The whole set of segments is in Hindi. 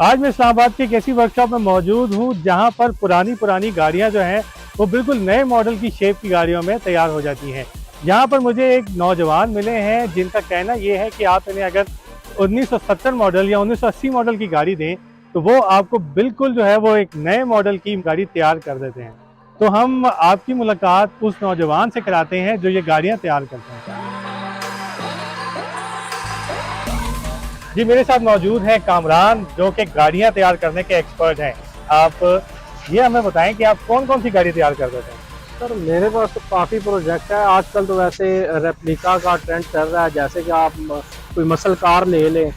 आज मैं इस्लामाबाद की एक ऐसी वर्कशॉप में मौजूद हूँ जहाँ पर पुरानी गाड़ियाँ जो हैं वो बिल्कुल नए मॉडल की शेप की गाड़ियों में तैयार हो जाती हैं। यहाँ पर मुझे एक नौजवान मिले हैं जिनका कहना ये है कि आप इन्हें अगर 1970 मॉडल या 1980 मॉडल की गाड़ी दें तो वो आपको बिल्कुल जो है वो एक नए मॉडल की गाड़ी तैयार कर देते हैं। तो हम आपकी मुलाकात उस नौजवान से कराते हैं जो ये गाड़ियाँ तैयार करते हैं। जी, मेरे साथ मौजूद हैं कामरान जो कि गाड़ियाँ तैयार करने के एक्सपर्ट हैं। आप ये हमें बताएं कि आप कौन-कौन सी गाड़ी तैयार कर देते हैं? सर मेरे पास तो काफ़ी प्रोजेक्ट है। आजकल तो वैसे रेप्लिका का ट्रेंड चल रहा है, जैसे कि आप कोई मसल कार ले लें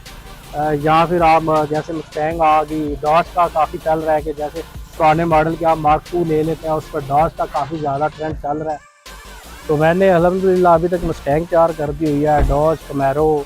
या फिर आप जैसे मस्टैंग आ गई, डॉज का काफ़ी चल रहा है कि जैसे पुराने मॉडल के आप मार्क 2 ले लेते हैं, उस पर डॉज का काफ़ी ज़्यादा ट्रेंड चल रहा है। तो मैंने अल्हम्दुलिल्लाह अभी तक मस्टैंग तैयार कर दी हुई है, डॉज, कैमरो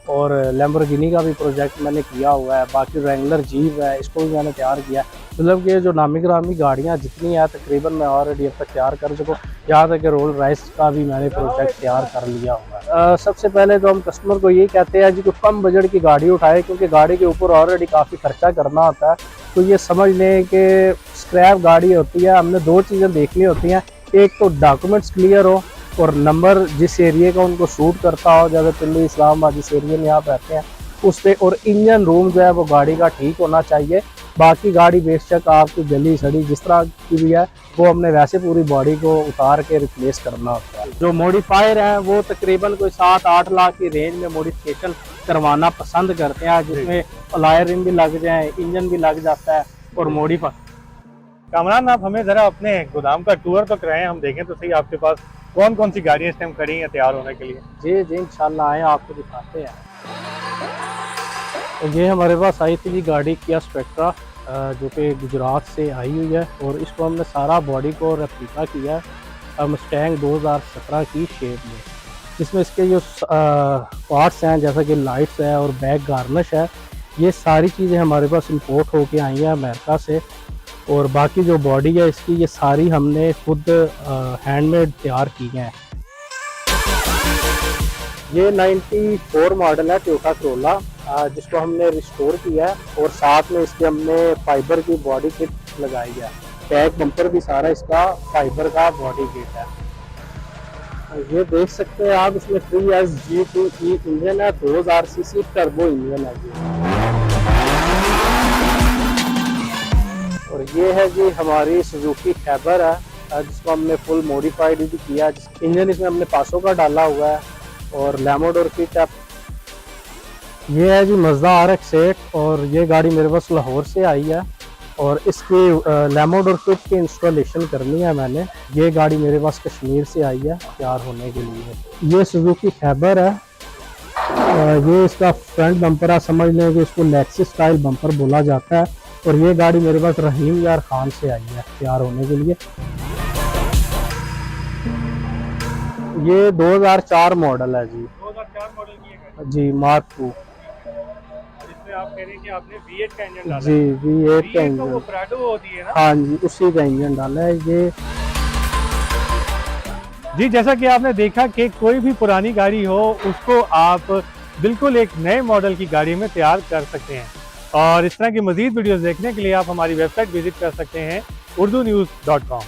और लैम्बोर्गिनी का भी प्रोजेक्ट मैंने किया हुआ है। बाकी रेंगुलर जीप है, इसको भी मैंने तैयार किया है। मतलब कि जो नामी गिरामी गाड़ियाँ जितनी है तकरीबन मैं ऑलरेडी अब तक तैयार कर चुका हूँ। यहाँ तक कि रोल राइस का भी मैंने प्रोजेक्ट तैयार कर लिया हुआ है। सबसे पहले तो हम कस्टमर को यही कहते हैं जी, कोई कम बजट की गाड़ी उठाए, क्योंकि गाड़ी के ऊपर ऑलरेडी काफ़ी खर्चा करना होता है। तो ये समझ लें कि स्क्रैप गाड़ी होती है, हमने दो चीज़ें देखनी होती हैं। एक तो डॉक्यूमेंट्स क्लियर हो और नंबर जिस एरिए का उनको सूट करता हो, जैसे दिल्ली, इस्लामाबाद जिस एरिए में आप रहते हैं उस पर, और इंजन रूम जो है वो गाड़ी का ठीक होना चाहिए। बाकी गाड़ी बेशक आपकी गली सड़ी जिस तरह की भी है वो हमने वैसे पूरी बॉडी को उतार के रिप्लेस करना होता है। जो मॉडिफायर हैं वो तकरीबन कोई 7-8 लाख की रेंज में मॉडिफिकेशन करवाना पसंद करते हैं, जिसमें अलॉय रिम भी लग जाए, इंजन भी लग जाता है और मॉडिफाई। कामरान, आप हमें ज़रा अपने गोदाम का टूर तो कराएँ, हम देखें तो सही आपके पास कौन-कौन सी गाड़ियाँ इस टाइम खड़ी हैं तैयार होने के लिए? जी जी, इंशाल्लाह आए, आपको दिखाते हैं। तो ये हमारे पास आई थी जी गाड़ी किया स्पेक्ट्रा, जो कि गुजरात से आई हुई है, और इसको हमने सारा बॉडी को रेप्लिका किया है मस्टैंग 2017 की शेप में। जिसमें इसके जो पार्ट्स हैं जैसा कि लाइट्स है और बैक गार्निश है, ये सारी चीज़ें हमारे पास इंपोर्ट होके आई हैं अमेरिका से। और बाकी जो बॉडी है इसकी, ये सारी हमने खुद हैंडमेड तैयार की हैं। ये 94 मॉडल है टोयोटा कोरोला, जिसको हमने रिस्टोर किया है, और साथ में इसके हमने फाइबर की बॉडी किट लगाई है। बैक बम्पर भी सारा इसका फाइबर का बॉडी किट है। ये देख सकते हैं आप, इसमें 3S G2E इंजन है, 2000 सीसी टर्बो इंजन है ये। और ये है जी हमारी सुजुकी खैबर है, जिसको हमने फुल मॉडिफाइड भी किया। इंजन इसमें हमने 500 का डाला हुआ है और लैमोडोर किट है। ये है जी मज़दा RX-8, और ये गाड़ी मेरे पास लाहौर से आई है, और इसकी लैमोडोर किट की इंस्टॉलेशन करनी है मैंने। ये गाड़ी मेरे पास कश्मीर से आई है तैयार होने के लिए। ये सुजुकी खैबर है, ये इसका फ्रंट बम्पर है, समझ लें कि इसको लेक्सी स्टाइल बम्पर बोला जाता है। और ये गाड़ी मेरे पास रहीम यार खान से आई है तैयार होने के लिए। ये 2004 मॉडल है जी। 2004 मॉडल की है गाड़ी? जी, मार्क 2। इसमें आप कह रहे हैं कि आपने V8 का इंजन डाला जी, है। V8 का V8 तो इंजन। वो प्राडो होती है ना? हाँ जी, उसी का इंजन डाला है ये। जी, जैसा कि आपने देखा कि कोई भी पुरानी गाड़ी हो उसको आप बिल्कुल एक नए मॉडल की गाड़ी में तैयार कर सकते हैं। और इस तरह की मज़ीद वीडियोज़ देखने के लिए आप हमारी वेबसाइट विज़िट कर सकते हैं urdunews.com।